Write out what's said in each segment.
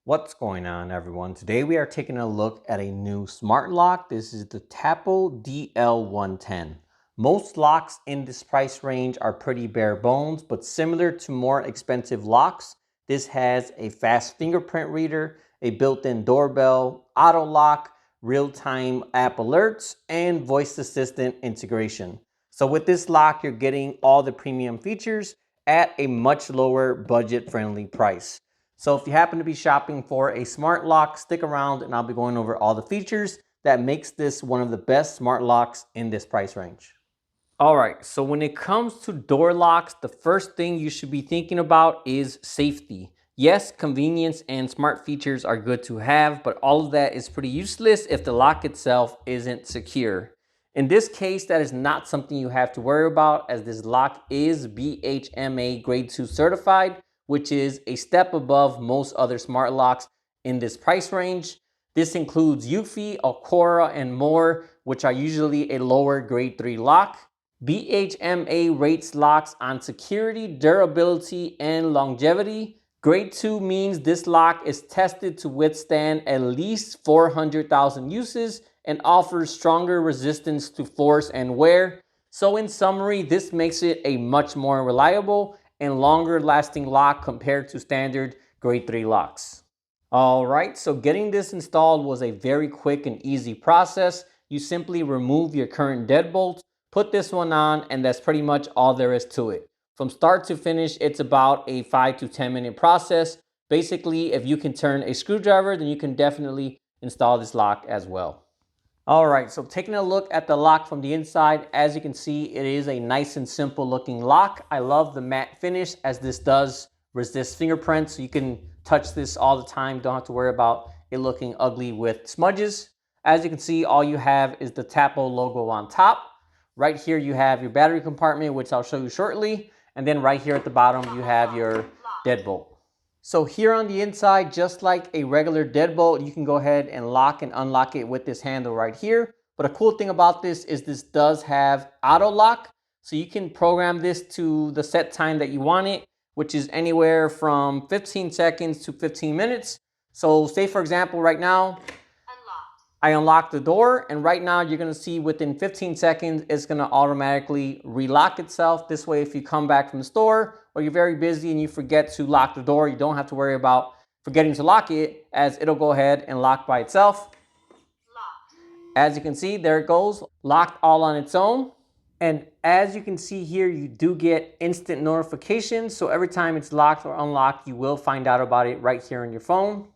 What's going on, everyone? Today we are taking a look at a new smart lock. This is the Tapo DL110. Most locks in this price range are pretty bare bones, but similar to more expensive locks, this has a fast fingerprint reader, a built-in doorbell, auto lock, real-time app alerts, and voice assistant integration. So with this lock, you're getting all the premium features at a much lower budget-friendly price. So if you happen to be shopping for a smart lock, stick around and I'll be going over all the features that makes this one of the best smart locks in this price range. All right, so when it comes to door locks, the first thing you should be thinking about is safety. Yes, convenience and smart features are good to have, but all of that is pretty useless if the lock itself isn't secure. In this case, that is not something you have to worry about, as this lock is BHMA Grade 2 certified, which is a step above most other smart locks in this price range. This includes Eufy, Alcora, and more, which are usually a lower grade 3 lock. BHMA rates locks on security, durability, and longevity. Grade 2 means this lock is tested to withstand at least 400,000 uses and offers stronger resistance to force and wear. So in summary, this makes it a much more reliable and longer lasting lock compared to standard grade 3 locks. All right, so getting this installed was a very quick and easy process. You simply remove your current deadbolt, put this one on, and that's pretty much all there is to it. From start to finish, it's about a 5 to 10 minute process. Basically, if you can turn a screwdriver, then you can definitely install this lock as well. All right, so taking a look at the lock from the inside, as you can see, it is a nice and simple looking lock. I love the matte finish, as this does resist fingerprints. So you can touch this all the time. Don't have to worry about it looking ugly with smudges. As you can see, all you have is the Tapo logo on top. Right here, you have your battery compartment, which I'll show you shortly. And then right here at the bottom, you have your deadbolt. So here on the inside, just like a regular deadbolt, you can go ahead and lock and unlock it with this handle right here. But a cool thing about this is this does have auto lock. So you can program this to the set time that you want it, which is anywhere from 15 seconds to 15 minutes. So say for example, right now, I unlock the door, and right now you're gonna see within 15 seconds, it's gonna automatically relock itself. This way, if you come back from the store or you're very busy and you forget to lock the door, you don't have to worry about forgetting to lock it, as it'll go ahead and lock by itself. As you can see, there it goes, locked all on its own. And as you can see here, you do get instant notifications. So every time it's locked or unlocked, you will find out about it right here on your phone.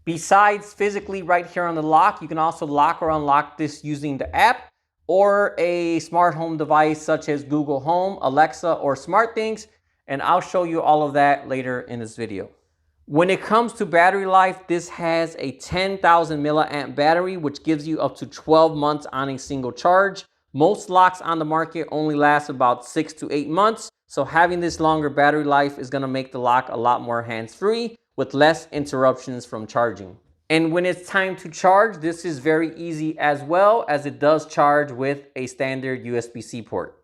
Besides physically right here on the lock, you can also lock or unlock this using the app or a smart home device such as Google Home, Alexa, or SmartThings. And I'll show you all of that later in this video. When it comes to battery life, this has a 10,000 milliamp battery, which gives you up to 12 months on a single charge. Most locks on the market only last about 6 to 8 months. So having this longer battery life is gonna make the lock a lot more hands-free with less interruptions from charging. And when it's time to charge, this is very easy as well, as it does charge with a standard USB-C port.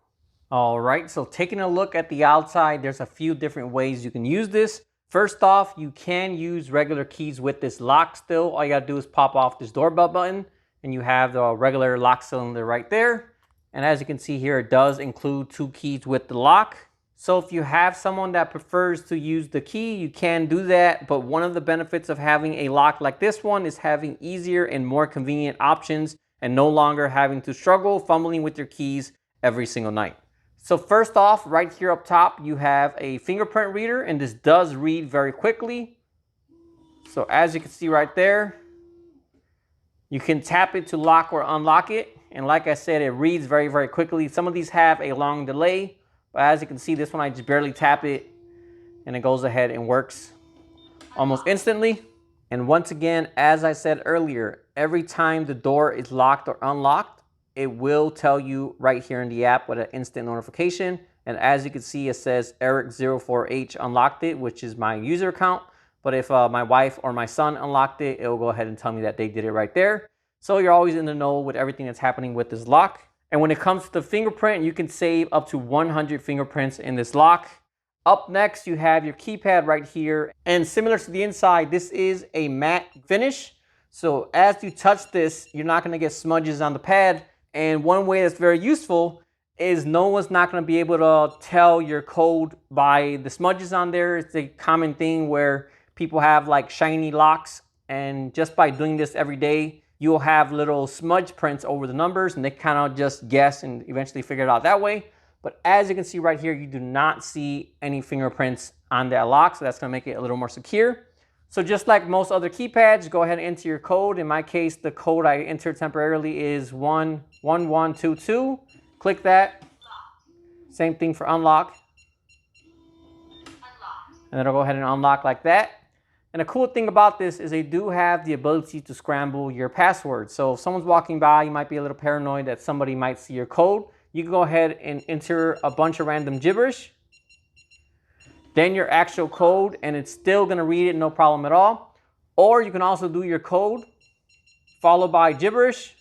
All right, so taking a look at the outside, there's a few different ways you can use this. First off, you can use regular keys with this lock still. All you gotta do is pop off this doorbell button and you have the regular lock cylinder right there. And as you can see here, it does include 2 keys with the lock. So if you have someone that prefers to use the key, you can do that. But one of the benefits of having a lock like this one is having easier and more convenient options and no longer having to struggle fumbling with your keys every single night. So first off, right here up top, you have a fingerprint reader, and this does read very quickly. So as you can see right there, you can tap it to lock or unlock it. And like I said, it reads very, very quickly. Some of these have a long delay. But as you can see, this one, I just barely tap it and it goes ahead and works almost instantly. And once again, as I said earlier, every time the door is locked or unlocked, it will tell you right here in the app with an instant notification. And as you can see, it says Eric04H unlocked it, which is my user account. But if my wife or my son unlocked it, it will go ahead and tell me that they did it right there. So you're always in the know with everything that's happening with this lock. And when it comes to the fingerprint, you can save up to 100 fingerprints in this lock. Up next, you have your keypad right here. And similar to the inside, this is a matte finish. So as you touch this, you're not gonna get smudges on the pad. And one way that's very useful is no one's not gonna be able to tell your code by the smudges on there. It's a common thing where people have like shiny locks, and just by doing this every day, you'll have little smudge prints over the numbers, and they kind of just guess and eventually figure it out that way. But as you can see right here, you do not see any fingerprints on that lock, so that's gonna make it a little more secure. So just like most other keypads, go ahead and enter your code. In my case, the code I entered temporarily is 11122. Click that. Same thing for unlock. And then it'll go ahead and unlock like that. And the cool thing about this is they do have the ability to scramble your password. So if someone's walking by, you might be a little paranoid that somebody might see your code. You can go ahead and enter a bunch of random gibberish, then your actual code, and it's still gonna read it, no problem at all. Or you can also do your code followed by gibberish,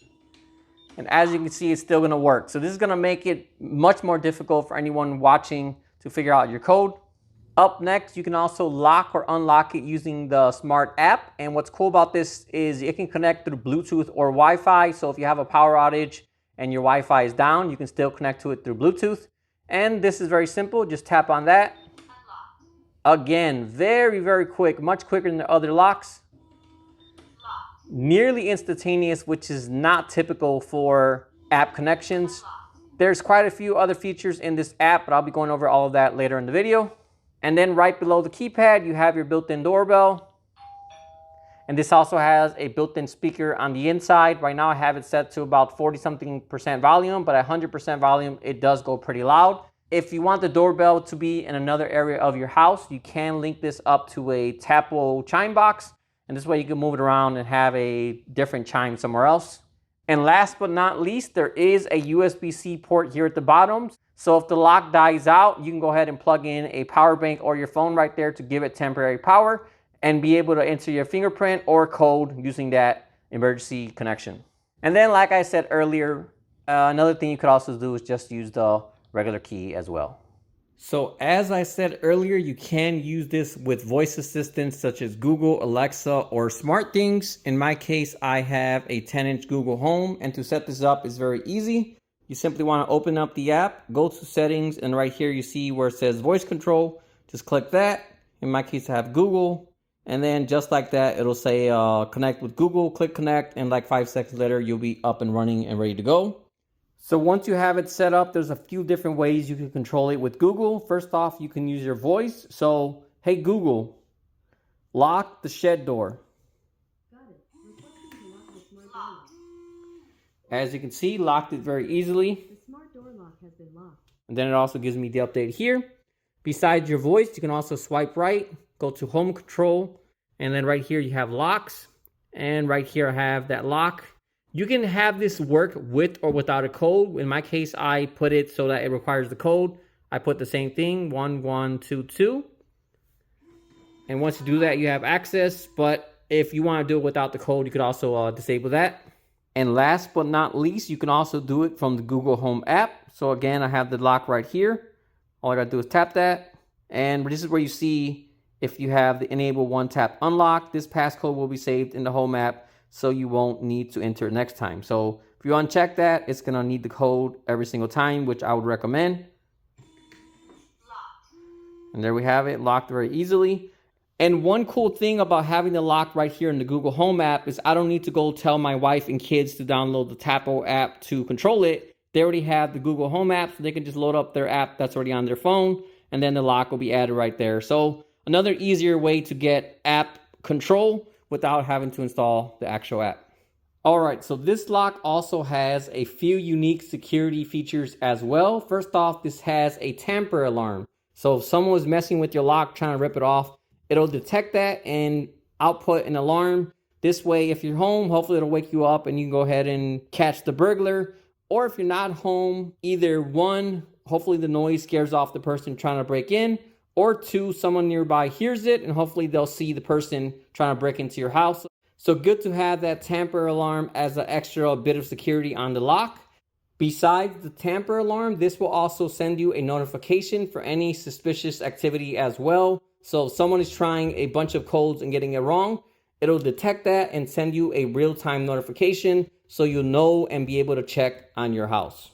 and as you can see, it's still gonna work. So this is gonna make it much more difficult for anyone watching to figure out your code. Up next, you can also lock or unlock it using the smart app. And what's cool about this is it can connect through Bluetooth or Wi-Fi. So if you have a power outage and your Wi-Fi is down, you can still connect to it through Bluetooth. And this is very simple, just tap on that. Again, very, very quick, much quicker than the other locks. Nearly instantaneous, which is not typical for app connections. There's quite a few other features in this app, but I'll be going over all of that later in the video. And then right below the keypad, you have your built-in doorbell. And this also has a built-in speaker on the inside. Right now I have it set to about 40-something% volume, but at 100% volume, it does go pretty loud. If you want the doorbell to be in another area of your house, you can link this up to a Tapo chime box. And this way you can move it around and have a different chime somewhere else. And last but not least, there is a USB-C port here at the bottom. So if the lock dies out, you can go ahead and plug in a power bank or your phone right there to give it temporary power and be able to enter your fingerprint or code using that emergency connection. And then, like I said earlier, another thing you could also do is just use the regular key as well. So as I said earlier, you can use this with voice assistants such as Google, Alexa, or SmartThings. In my case, I have a 10-inch Google Home, and to set this up is very easy. You simply want to open up the app, go to settings, and right here you see where it says voice control. Just click that. In my case, I have Google. And then just like that, it'll say connect with Google, click connect, and like 5 seconds later, you'll be up and running and ready to go. So once you have it set up, there's a few different ways you can control it with Google. First off, you can use your voice. So, hey Google, lock the shed door. Got it. Requesting to lock the smart door lock. As you can see, locked it very easily. The smart door lock has been locked. And then it also gives me the update here. Besides your voice, you can also swipe right, go to home control, and then right here you have locks. And right here I have that lock. You can have this work with or without a code. In my case, I put it so that it requires the code. I put the same thing, 1122. And once you do that, you have access. But if you want to do it without the code, you could also disable that. And last but not least, you can also do it from the Google Home app. So again, I have the lock right here. All I gotta do is tap that. And this is where you see if you have the enable one tap unlock, this passcode will be saved in the Home app, so you won't need to enter it next time. So if you uncheck that, it's gonna need the code every single time, which I would recommend. And there we have it, locked very easily. And one cool thing about having the lock right here in the Google Home app is I don't need to go tell my wife and kids to download the Tapo app to control it. They already have the Google Home app, so they can just load up their app that's already on their phone, and then the lock will be added right there. So another easier way to get app control without having to install the actual app. All right, so this lock also has a few unique security features as well. First off, this has a tamper alarm. So if someone was messing with your lock, trying to rip it off, it'll detect that and output an alarm. This way, if you're home, hopefully it'll wake you up and you can go ahead and catch the burglar. Or if you're not home, either one, hopefully the noise scares off the person trying to break in, or two, someone nearby hears it and hopefully they'll see the person trying to break into your house. So good to have that tamper alarm as an extra bit of security on the lock. Besides the tamper alarm, this will also send you a notification for any suspicious activity as well. So if someone is trying a bunch of codes and getting it wrong, it'll detect that and send you a real-time notification so you'll know and be able to check on your house.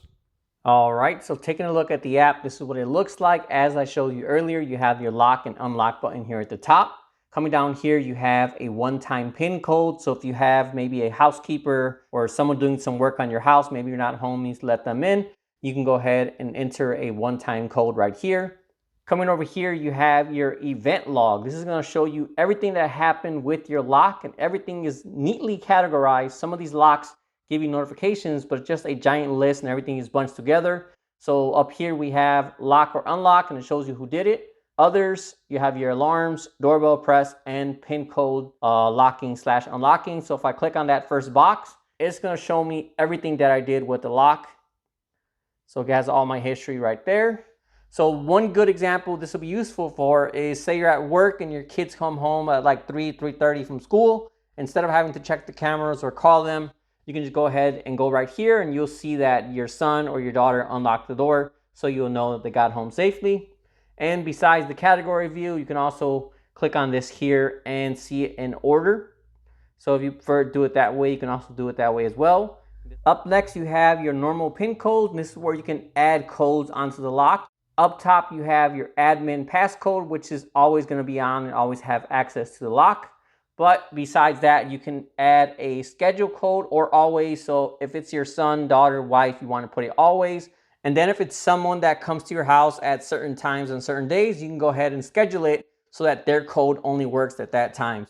All right, so taking a look at the app, this is what it looks like. As I showed you earlier, you have your lock and unlock button here at the top. Coming down here, you have a one-time PIN code. So if you have maybe a housekeeper or someone doing some work on your house, maybe you're not home, needs to let them in, you can go ahead and enter a one-time code right here. Coming over here, you have your event log. This is going to show you everything that happened with your lock, and everything is neatly categorized. Some of these locks give you notifications, but it's just a giant list and everything is bunched together. So up here we have lock or unlock, and it shows you who did it. Others, you have your alarms, doorbell press, and PIN code locking/unlocking. So if I click on that first box, it's going to show me everything that I did with the lock. So it has all my history right there. So one good example this will be useful for is, say you're at work and your kids come home at like 3:30 from school. Instead of having to check the cameras or call them, you can just go ahead and go right here and you'll see that your son or your daughter unlocked the door, so you'll know that they got home safely. And besides the category view, you can also click on this here and see it in order. So if you prefer to do it that way, you can also do it that way as well. Up next, you have your normal PIN codes. This is where you can add codes onto the lock. Up top, you have your admin passcode, which is always going to be on and always have access to the lock. But besides that, you can add a schedule code or always. So if it's your son, daughter, wife, you want to put it always. And then if it's someone that comes to your house at certain times and certain days, you can go ahead and schedule it so that their code only works at that time.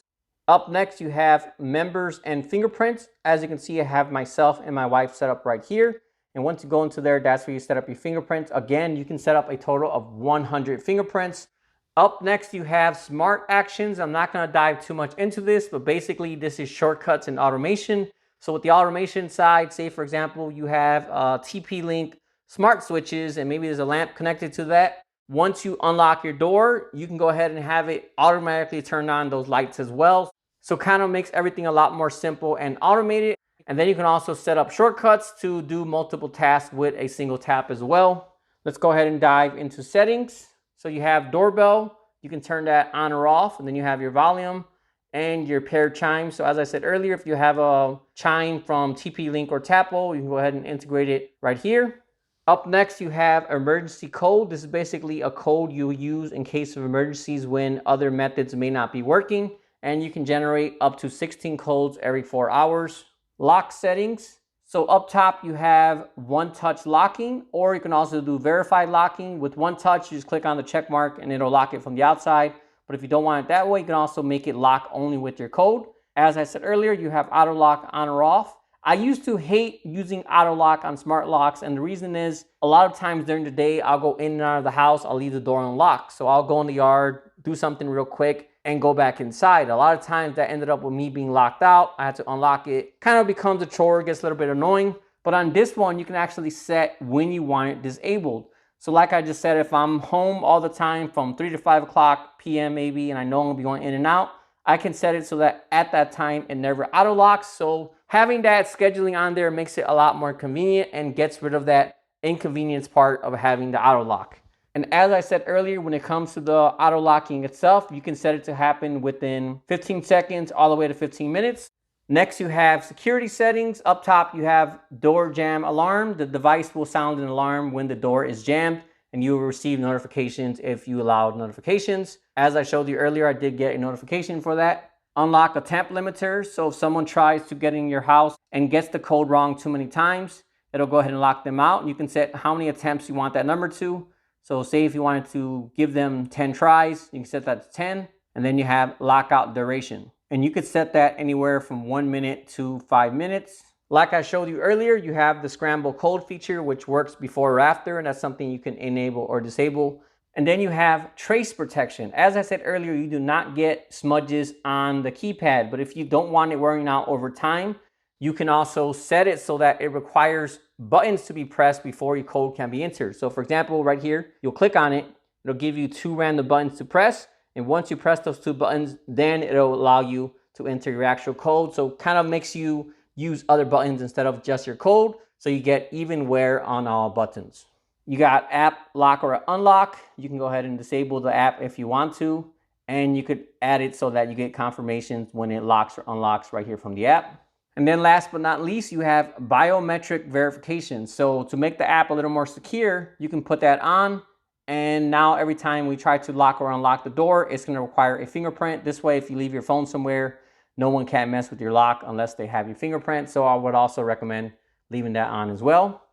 Up next, you have members and fingerprints. As you can see, I have myself and my wife set up right here. And once you go into there, that's where you set up your fingerprints. Again, you can set up a total of 100 fingerprints. Up next, you have smart actions. I'm not going to dive too much into this, but basically this is shortcuts and automation. So with the automation side, say for example, you have TP-Link smart switches and maybe there's a lamp connected to that. Once you unlock your door, you can go ahead and have it automatically turn on those lights as well. So kind of makes everything a lot more simple and automated. And then you can also set up shortcuts to do multiple tasks with a single tap as well. Let's go ahead and dive into settings. So you have doorbell, you can turn that on or off, and then you have your volume and your paired chime. So as I said earlier, if you have a chime from TP-Link or Tapo, you can go ahead and integrate it right here. Up next, you have emergency code. This is basically a code you use in case of emergencies when other methods may not be working. And you can generate up to 16 codes every 4 hours. Lock settings. So up top, you have one-touch locking, or you can also do verified locking. With one touch, you just click on the check mark and it'll lock it from the outside. But if you don't want it that way, you can also make it lock only with your code. As I said earlier, you have auto lock on or off. I used to hate using auto lock on smart locks, and the reason is a lot of times during the day, I'll go in and out of the house, I'll leave the door unlocked. So I'll go in the yard, do something real quick, and go back inside. A lot of times that ended up with me being locked out. I had to unlock it. Kind of becomes a chore, gets a little bit annoying. But on this one, you can actually set when you want it disabled. So like I just said, if I'm home all the time from 3 to 5 o'clock p.m. maybe, and I know I'm gonna be going in and out, I can set it so that at that time it never auto locks. So having that scheduling on there makes it a lot more convenient and gets rid of that inconvenience part of having the auto lock. And as I said earlier, when it comes to the auto locking itself, you can set it to happen within 15 seconds all the way to 15 minutes. Next, you have security settings. Up top, you have door jam alarm. The device will sound an alarm when the door is jammed, and you will receive notifications if you allowed notifications. As I showed you earlier, I did get a notification for that. Unlock attempt limiter. So if someone tries to get in your house and gets the code wrong too many times, it'll go ahead and lock them out. You can set how many attempts you want that number to. So say if you wanted to give them 10 tries, you can set that to 10. And then you have lockout duration. And you could set that anywhere from 1 minute to 5 minutes. Like I showed you earlier, you have the scramble code feature, which works before or after, and that's something you can enable or disable. And then you have trace protection. As I said earlier, you do not get smudges on the keypad, but if you don't want it wearing out over time, you can also set it so that it requires buttons to be pressed before your code can be entered. So for example, right here, you'll click on it, it'll give you 2 random buttons to press. And once you press those 2 buttons, then it'll allow you to enter your actual code. So kind of makes you use other buttons instead of just your code. so you get even wear on all buttons. You got app lock or unlock. You can go ahead and disable the app if you want to, and you could add it so that you get confirmations when it locks or unlocks right here from the app. And then last but not least, you have biometric verification. So to make the app a little more secure, you can put that on, and now every time we try to lock or unlock the door, it's going to require a fingerprint. This way, if you leave your phone somewhere, no one can mess with your lock unless they have your fingerprint. So I would also recommend leaving that on as well.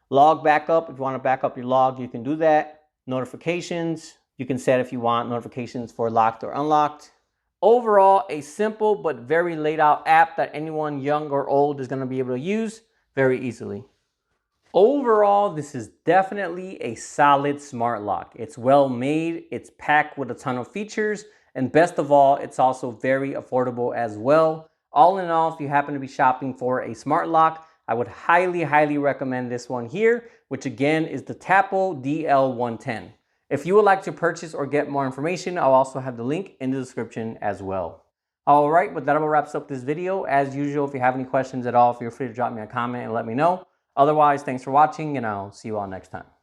Log backup, if you want to back up your log, you can do that. Notifications, you can set if you want notifications for locked or unlocked. Overall, a simple but very laid out app that anyone young or old is going to be able to use very easily. Overall, this is definitely a solid smart lock. It's well made, it's packed with a ton of features, and best of all, it's also very affordable as well. All in all, if you happen to be shopping for a smart lock, I would highly recommend this one here, which again is the Tapo DL110. If you would like to purchase or get more information, I'll also have the link in the description as well. All right, but that about wraps up this video. As usual, if you have any questions at all, feel free to drop me a comment and let me know. Otherwise, thanks for watching, and I'll see you all next time.